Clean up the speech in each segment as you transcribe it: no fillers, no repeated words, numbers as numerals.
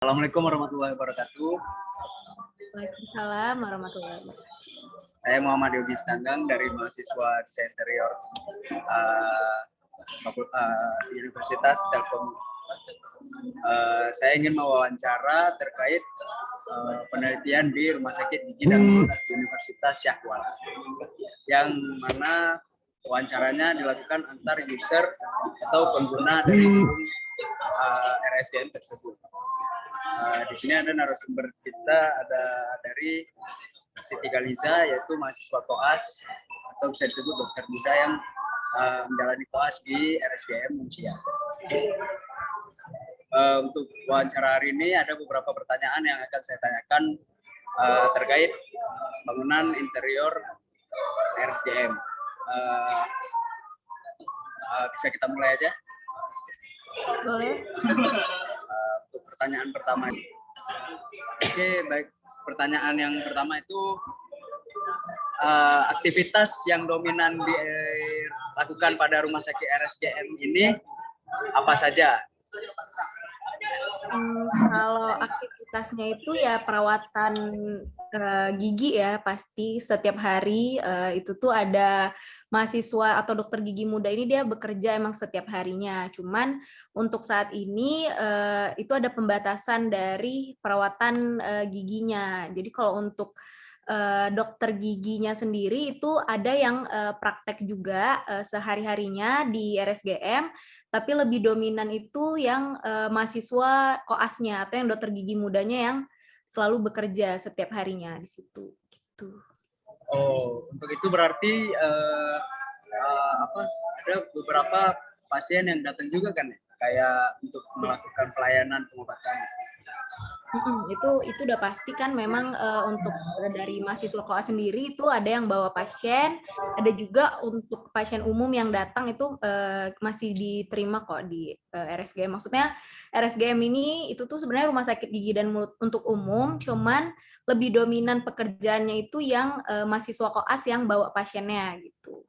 Assalamualaikum warahmatullahi wabarakatuh. Waalaikumsalam warahmatullahi wabarakatuh. Saya Muhammad Yogi Stanggang dari mahasiswa Desain Interior uh, Universitas Telkom. Saya ingin mewawancara terkait penelitian di Rumah Sakit Gigi dan Mulut Universitas Syahwal, yang mana wawancaranya dilakukan antar user atau pengguna dari RSDM tersebut. Di sini ada narasumber kita, ada dari Siti Khaliza, yaitu mahasiswa koas atau bisa disebut dokter muda yang menjalani koas di RSDM Muncia. Untuk wawancara hari ini ada beberapa pertanyaan yang akan saya tanyakan terkait bangunan interior RSDM. Bisa kita mulai aja? Boleh. Untuk pertanyaan pertama. Oke, baik. Pertanyaan yang pertama itu aktivitas yang dominan dilakukan pada rumah sakit RSDM ini apa saja? Kalau aktivitasnya itu ya perawatan gigi ya, pasti setiap hari itu tuh ada mahasiswa atau dokter gigi muda ini dia bekerja emang setiap harinya. Cuman untuk saat ini itu ada pembatasan dari perawatan giginya. Jadi kalau untuk dokter giginya sendiri itu ada yang praktek juga sehari-harinya di RSGM, tapi lebih dominan itu yang mahasiswa koasnya atau yang dokter gigi mudanya yang selalu bekerja setiap harinya di situ. Gitu. Oh, untuk itu berarti ada beberapa pasien yang datang juga kan, kayak untuk melakukan pelayanan pengobatan. Itu udah pasti kan memang untuk dari mahasiswa koas sendiri itu ada yang bawa pasien, ada juga untuk pasien umum yang datang itu masih diterima kok di RSGM. Maksudnya RSGM ini itu tuh sebenarnya rumah sakit gigi dan mulut untuk umum, cuman lebih dominan pekerjaannya itu yang mahasiswa koas yang bawa pasiennya gitu.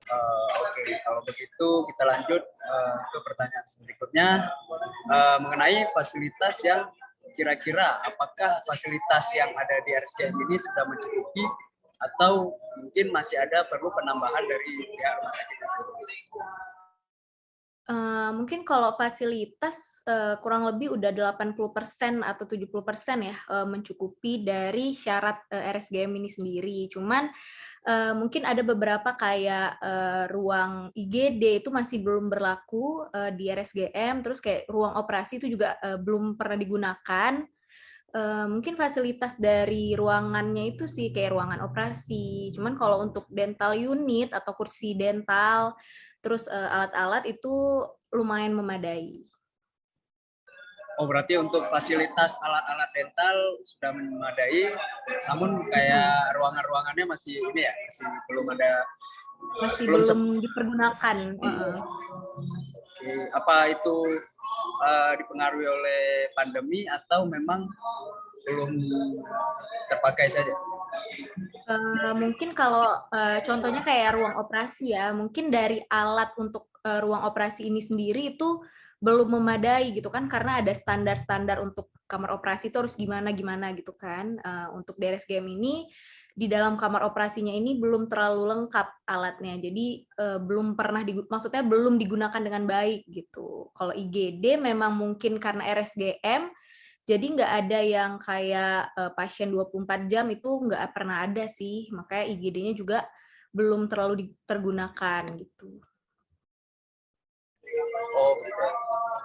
Oke, kalau begitu kita lanjut ke pertanyaan berikutnya mengenai fasilitas yang kira-kira apakah fasilitas yang ada di RSDM ini sudah mencukupi atau mungkin masih ada perlu penambahan dari pihak rumah sakit tersebut? Mungkin kalau fasilitas kurang lebih udah 80% atau 70% ya mencukupi dari syarat RSGM ini sendiri. Cuman mungkin ada beberapa kayak ruang IGD itu masih belum berlaku di RSGM, terus kayak ruang operasi itu juga belum pernah digunakan. Mungkin fasilitas dari ruangannya itu sih kayak ruangan operasi. Cuman kalau untuk dental unit atau kursi dental, terus alat-alat itu lumayan memadai. Oh, berarti untuk fasilitas alat-alat dental sudah memadai, namun kayak ruangan-ruangannya masih ini ya, masih belum ada, masih belum dipergunakan. Oke, apa itu dipengaruhi oleh pandemi atau memang belum terpakai saja? Mungkin kalau contohnya kayak ruang operasi ya, mungkin dari alat untuk ruang operasi ini sendiri itu belum memadai gitu kan, karena ada standar-standar untuk kamar operasi itu harus gimana-gimana gitu kan. Untuk DRSGM ini, di dalam kamar operasinya ini belum terlalu lengkap alatnya, jadi belum pernah, maksudnya belum digunakan dengan baik gitu. Kalau IGD memang mungkin karena RSGM, jadi nggak ada yang kayak pasien 24 jam itu nggak pernah ada sih, makanya IGD-nya juga belum terlalu tergunakan gitu. Oh, gitu.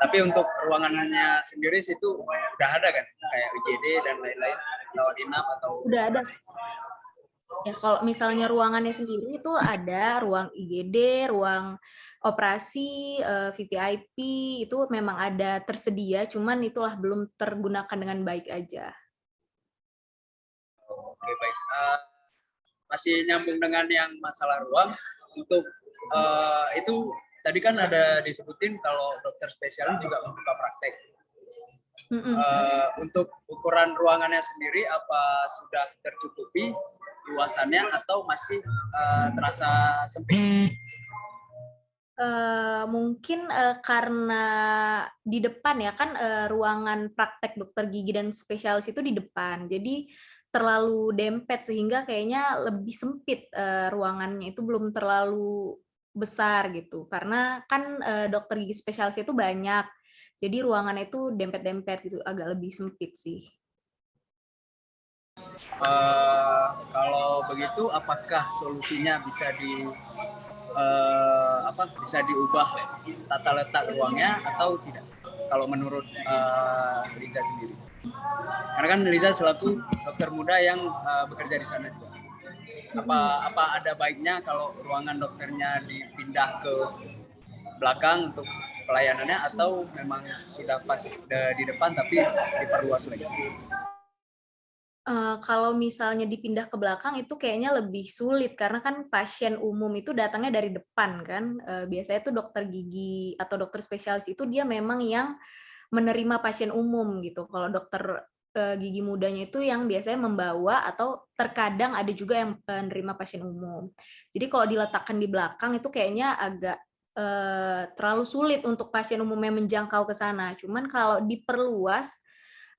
Tapi untuk ruangannya sendiri situ udah ada kan, kayak IGD dan lain-lain, rawat inap atau? Udah ada. Ya kalau misalnya ruangannya sendiri itu ada ruang IGD, ruang operasi, VVIP itu memang ada tersedia, cuman itulah belum tergunakan dengan baik aja. Oke, baik. Masih nyambung dengan yang masalah ruang, untuk itu tadi kan ada disebutin kalau dokter spesialis juga membuka praktek. Untuk ukuran ruangannya sendiri apa sudah tercukupi luasannya atau masih terasa sempit? Mungkin, karena di depan ya kan, ruangan praktek dokter gigi dan spesialis itu di depan. Jadi terlalu dempet sehingga kayaknya lebih sempit, ruangannya itu belum terlalu besar gitu. Karena kan, dokter gigi spesialis itu banyak, jadi ruangannya itu dempet-dempet gitu, agak lebih sempit sih. Kalau begitu, apakah solusinya bisa bisa diubah tata letak ruangnya atau tidak? Kalau menurut Liza sendiri, karena kan Liza selaku dokter muda yang bekerja di sana juga. Apa ada baiknya kalau ruangan dokternya dipindah ke belakang untuk pelayanannya, atau memang sudah pas di depan tapi diperluas lagi? Kalau misalnya dipindah ke belakang itu kayaknya lebih sulit karena kan pasien umum itu datangnya dari depan kan, biasanya tuh dokter gigi atau dokter spesialis itu dia memang yang menerima pasien umum gitu. Kalau dokter, gigi mudanya itu yang biasanya membawa atau terkadang ada juga yang, nerima pasien umum. Jadi kalau diletakkan di belakang itu kayaknya agak, terlalu sulit untuk pasien umumnya menjangkau ke sana. Cuman kalau diperluas,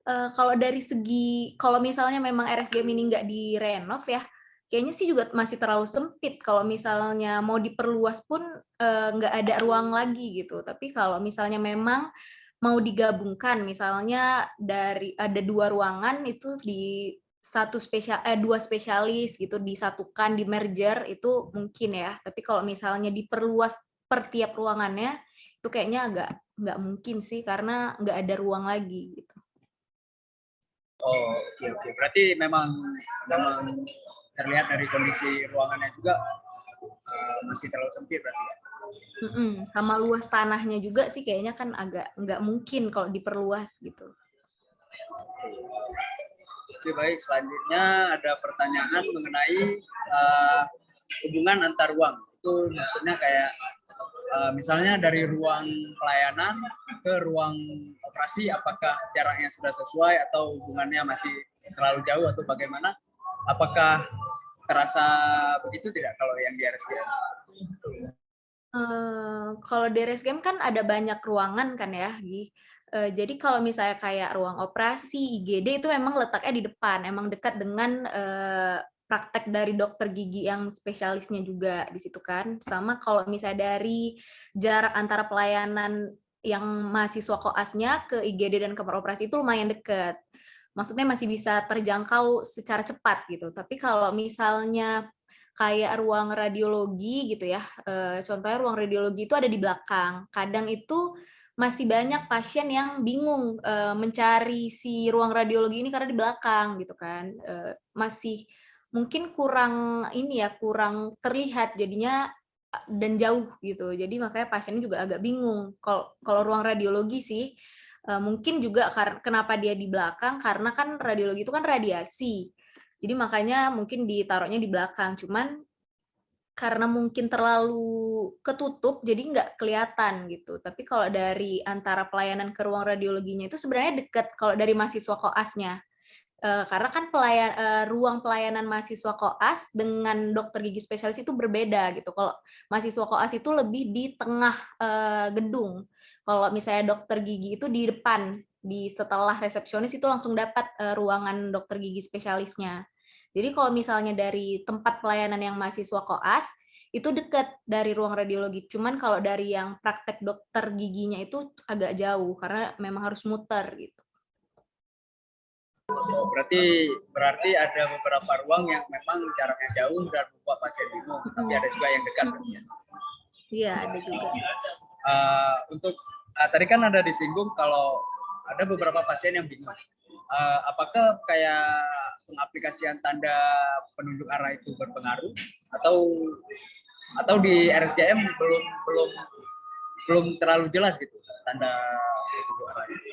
kalau dari segi kalau misalnya memang RSGM ini nggak direnov ya, kayaknya sih juga masih terlalu sempit. Kalau misalnya mau diperluas pun, nggak ada ruang lagi gitu. Tapi kalau misalnya memang mau digabungkan, misalnya dari ada 2 ruangan itu di dua spesialis gitu disatukan, di-merger itu mungkin ya. Tapi kalau misalnya diperluas per tiap ruangannya, itu kayaknya agak nggak mungkin sih karena nggak ada ruang lagi gitu. Oh, oke oke. Berarti memang terlihat dari kondisi ruangannya juga masih terlalu sempit berarti ya. Sama luas tanahnya juga sih kayaknya kan agak nggak mungkin kalau diperluas gitu. Oke, baik. Selanjutnya ada pertanyaan mengenai hubungan antar ruang. Itu maksudnya kayak misalnya dari ruang pelayanan ke ruang operasi, apakah jaraknya sudah sesuai atau hubungannya masih terlalu jauh atau bagaimana? Apakah terasa begitu tidak kalau yang di RSCM? Kalau di RSGM kan ada banyak ruangan kan ya, jadi kalau misalnya kayak ruang operasi, IGD itu memang letaknya di depan, emang dekat dengan, praktek dari dokter gigi yang spesialisnya juga di situ kan. Sama kalau misalnya dari jarak antara pelayanan yang mahasiswa koasnya ke IGD dan kamar operasi itu lumayan dekat. Maksudnya masih bisa terjangkau secara cepat gitu. Tapi kalau misalnya kayak ruang radiologi gitu ya, contohnya ruang radiologi itu ada di belakang. Kadang itu masih banyak pasien yang bingung, mencari si ruang radiologi ini karena di belakang gitu kan, masih mungkin kurang ini ya, kurang terlihat jadinya, dan jauh gitu. Jadi makanya pasiennya juga agak bingung. Kalau ruang radiologi sih, mungkin juga kenapa dia di belakang, karena kan radiologi itu kan radiasi. Jadi makanya mungkin ditaruhnya di belakang, cuman karena mungkin terlalu ketutup, jadi nggak kelihatan gitu. Tapi kalau dari antara pelayanan ke ruang radiologinya itu sebenarnya dekat kalau dari mahasiswa koasnya. Karena kan ruang pelayanan mahasiswa koas dengan dokter gigi spesialis itu berbeda gitu. Kalau mahasiswa koas itu lebih di tengah, gedung. Kalau misalnya dokter gigi itu di depan, di setelah resepsionis itu langsung dapat, ruangan dokter gigi spesialisnya. Jadi kalau misalnya dari tempat pelayanan yang mahasiswa koas, itu dekat dari ruang radiologi. Cuman kalau dari yang praktek dokter giginya itu agak jauh, karena memang harus muter gitu. Oh, berarti ada beberapa ruang yang memang jaraknya jauh dan membuat pasien bingung, tapi ada juga yang dekat. Iya, ada juga. Untuk tadi kan ada disinggung kalau ada beberapa pasien yang bingung. Apakah kayak pengaplikasian tanda penunjuk arah itu berpengaruh, atau di RSGM belum terlalu jelas gitu tanda penunjuk arah itu?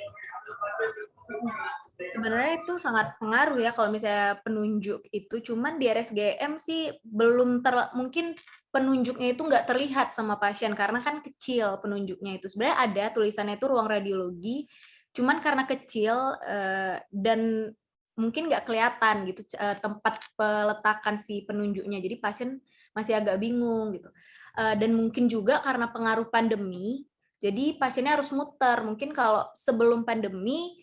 Sebenarnya itu sangat pengaruh ya kalau misalnya penunjuk itu, cuman di RSGM sih belum mungkin penunjuknya itu nggak terlihat sama pasien karena kan kecil penunjuknya itu. Sebenarnya ada tulisannya itu ruang radiologi, cuman karena kecil dan mungkin nggak kelihatan gitu tempat peletakan si penunjuknya. Jadi pasien masih agak bingung gitu. Dan mungkin juga karena pengaruh pandemi, jadi pasiennya harus muter. Mungkin kalau sebelum pandemi,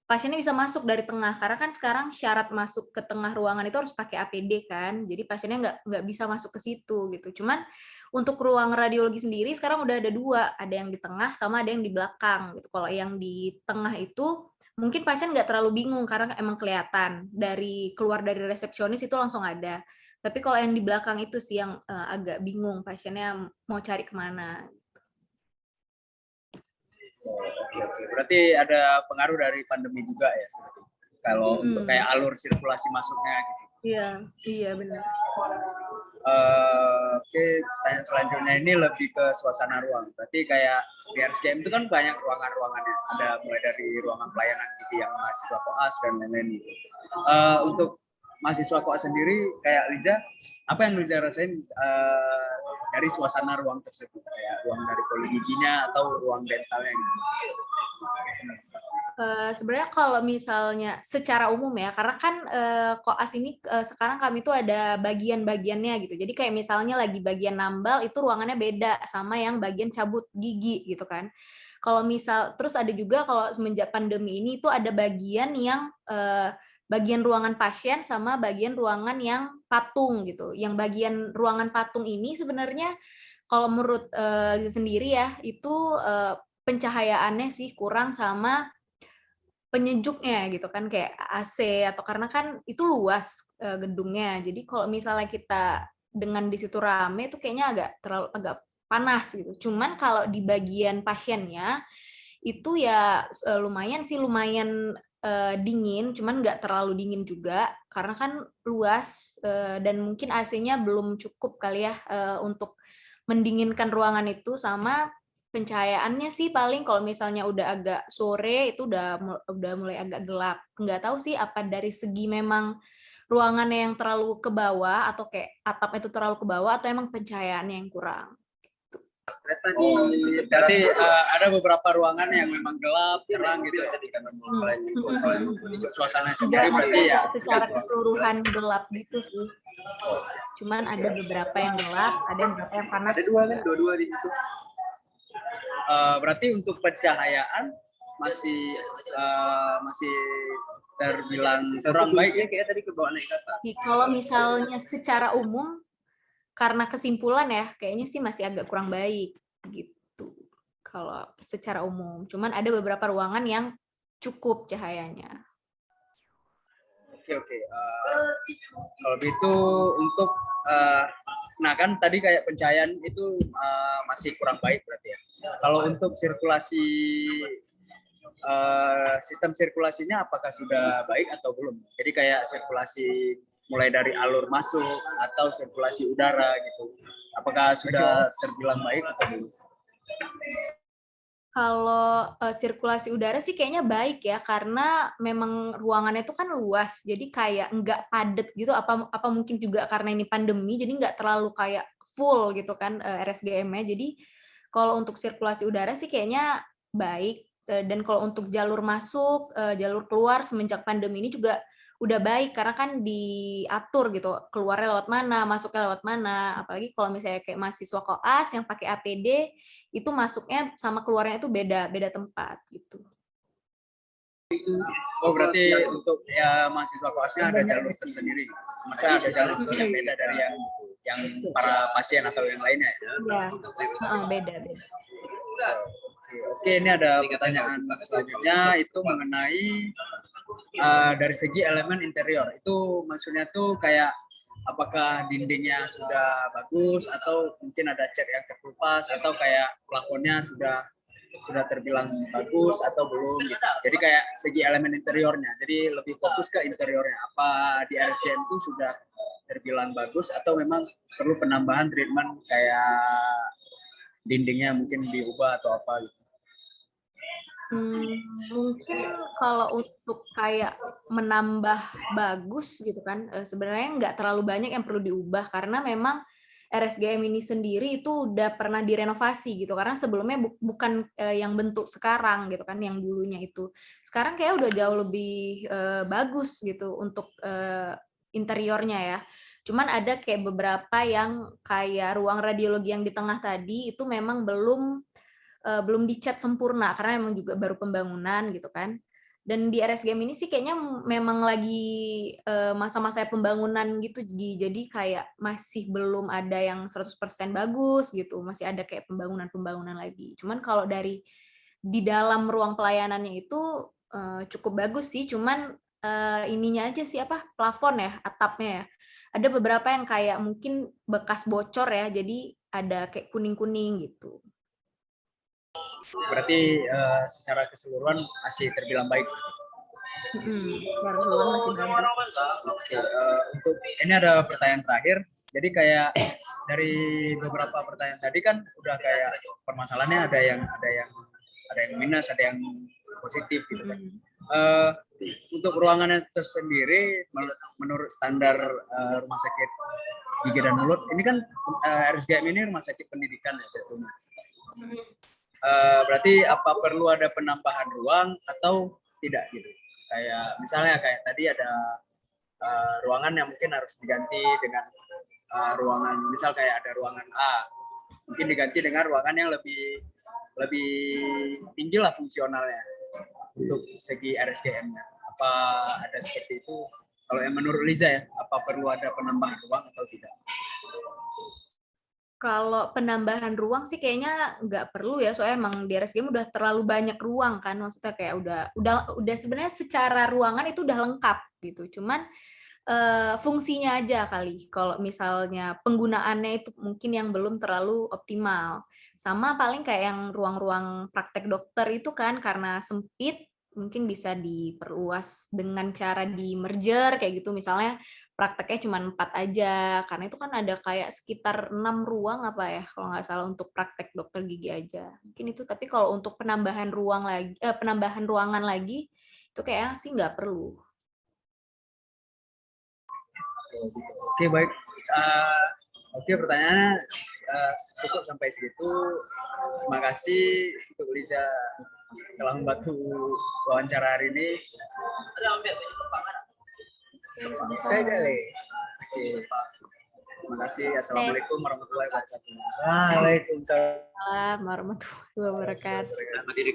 pasiennya bisa masuk dari tengah, karena kan sekarang syarat masuk ke tengah ruangan itu harus pakai APD kan, jadi pasiennya nggak bisa masuk ke situ gitu. Cuman untuk ruang radiologi sendiri sekarang udah ada dua, ada yang di tengah sama ada yang di belakang gitu. Kalau yang di tengah itu mungkin pasien nggak terlalu bingung karena emang kelihatan dari keluar dari resepsionis itu langsung ada. Tapi kalau yang di belakang itu sih yang agak bingung pasiennya mau cari kemana. Oh, oke, oke. Berarti ada pengaruh dari pandemi juga ya. Kalau untuk kayak alur sirkulasi masuknya gitu. Iya, iya benar. Oke, tanya selanjutnya ini lebih ke suasana ruang. Berarti kayak di RSCM itu kan banyak ruangan-ruangannya. Ada mulai dari ruangan pelayanan gitu yang mahasiswa koas dan lain-lain. Untuk mahasiswa koas sendiri, kayak Liza, apa yang Liza rasain dari suasana ruang tersebut? Kayak ruang dari poligiginya atau ruang dentalnya gitu? Sebenarnya kalau misalnya secara umum ya, karena kan koas ini sekarang kami tuh ada bagian-bagiannya gitu. Jadi kayak misalnya lagi bagian nambal itu ruangannya beda sama yang bagian cabut gigi gitu kan. Kalau misal terus ada juga kalau semenjak pandemi ini itu ada bagian yang bagian ruangan pasien sama bagian ruangan yang patung gitu. Yang bagian ruangan patung ini sebenarnya kalau menurut sendiri ya itu pencahayaannya sih kurang sama penyejuknya gitu kan kayak AC atau karena kan itu luas gedungnya. Jadi kalau misalnya kita dengan di situ rame itu kayaknya agak panas gitu. Cuman kalau di bagian pasiennya itu ya lumayan dingin, cuman nggak terlalu dingin juga karena kan luas dan mungkin AC-nya belum cukup kali ya untuk mendinginkan ruangan itu sama pencahayaannya sih paling kalau misalnya udah agak sore itu udah mulai agak gelap. Nggak tahu sih apa dari segi memang ruangannya yang terlalu ke bawah atau kayak atap itu terlalu ke bawah atau emang pencahayaannya yang kurang. Oh, berarti ada beberapa ruangan yang memang gelap, terang gitu ya. Untuk suasana sendiri berarti ya. Secara keseluruhan gelap gitu sih. Cuman ada beberapa yang gelap, ada beberapa yang panas. Ada dua di situ. Berarti untuk pencahayaan masih terbilang kurang baik ya kayak tadi ke bawah naik kata. Kalau misalnya secara umum karena kesimpulan ya kayaknya sih masih agak kurang baik gitu. Kalau secara umum, cuman ada beberapa ruangan yang cukup cahayanya. Oke. Kalau gitu untuk nah kan tadi kayak pencahayaan itu masih kurang baik berarti ya. Kalau untuk sirkulasi sistem sirkulasinya apakah sudah baik atau belum? Jadi kayak sirkulasi mulai dari alur masuk atau sirkulasi udara gitu. Apakah sudah terbilang baik atau belum? Kalau sirkulasi udara sih kayaknya baik ya karena memang ruangannya itu kan luas jadi kayak nggak padat gitu apa mungkin juga karena ini pandemi jadi nggak terlalu kayak full gitu kan RSGM-nya jadi kalau untuk sirkulasi udara sih kayaknya baik dan kalau untuk jalur masuk jalur keluar semenjak pandemi ini juga udah baik karena kan diatur gitu keluarnya lewat mana masuknya lewat mana apalagi kalau misalnya kayak mahasiswa koas yang pakai APD itu masuknya sama keluarnya itu beda tempat gitu. Oh berarti untuk ya mahasiswa koasnya ada jalur tersendiri. Masa ada jalur yang beda dari yang para pasien atau yang lainnya ya? Iya, beda. Oke, ini ada pertanyaan selanjutnya itu mengenai dari segi elemen interior. Itu maksudnya tuh kayak apakah dindingnya sudah bagus atau mungkin ada cat yang terkelupas atau kayak plafonnya sudah terbilang bagus atau belum gitu. Jadi kayak segi elemen interiornya. Jadi lebih fokus ke interiornya. Apa di RSCM itu sudah terbilang bagus atau memang perlu penambahan treatment kayak dindingnya mungkin diubah atau apa gitu. Mungkin kalau untuk kayak menambah bagus gitu kan sebenarnya nggak terlalu banyak yang perlu diubah karena memang RSGM ini sendiri itu udah pernah direnovasi gitu karena sebelumnya bukan yang bentuk sekarang gitu kan yang dulunya itu sekarang kayak udah jauh lebih bagus gitu untuk interiornya ya Cuman ada kayak beberapa yang kayak ruang radiologi yang di tengah tadi itu memang belum dicat sempurna karena memang juga baru pembangunan gitu kan. Dan di RSGM ini sih kayaknya memang lagi masa-masa pembangunan gitu, jadi kayak masih belum ada yang 100% bagus gitu, masih ada kayak pembangunan-pembangunan lagi. Cuman kalau dari di dalam ruang pelayanannya itu cukup bagus sih, cuman ininya aja sih apa plafon ya, atapnya ya. Ada beberapa yang kayak mungkin bekas bocor ya, jadi ada kayak kuning-kuning gitu. Berarti secara keseluruhan masih terbilang baik. Secara keseluruhan masih bagus. Oke, untuk ini ada pertanyaan terakhir. Jadi kayak dari beberapa pertanyaan tadi kan udah kayak permasalahannya ada yang minus, ada yang positif gitu kan. Untuk ruangannya tersendiri menurut standar rumah sakit gigi dan mulut ini kan RSGM ini rumah sakit pendidikan ya tentunya. Berarti apa perlu ada penambahan ruang atau tidak gitu? Kayak misalnya kayak tadi ada ruangan yang mungkin harus diganti dengan ruangan, misal kayak ada ruangan A, mungkin diganti dengan ruangan yang lebih tinggi lah fungsionalnya untuk segi RSDM-nya. Apa ada seperti itu? Kalau yang menurut Liza ya, apa perlu ada penambahan ruang atau tidak? Kalau penambahan ruang sih kayaknya nggak perlu ya, soalnya emang di RSGM udah terlalu banyak ruang kan, maksudnya kayak udah sebenarnya secara ruangan itu udah lengkap gitu, cuman fungsinya aja kali. Kalau misalnya penggunaannya itu mungkin yang belum terlalu optimal. Sama paling kayak yang ruang-ruang praktek dokter itu kan karena sempit, mungkin bisa diperluas dengan cara di merger kayak gitu. Misalnya prakteknya cuma 4 aja, karena itu kan ada kayak sekitar 6 ruang apa ya, kalau nggak salah untuk praktek dokter gigi aja. Mungkin itu, tapi kalau untuk penambahan penambahan ruangan lagi, itu kayaknya sih nggak perlu. Oke, baik. Oke, pertanyaannya cukup sampai segitu. Terima kasih untuk Liza telah membantu wawancara hari ini. Saya Dale. Terima kasih. Assalamualaikum warahmatullahi wabarakatuh. Waalaikumsalam. Waalaikumsalam warahmatullahi wabarakatuh. Selamat diri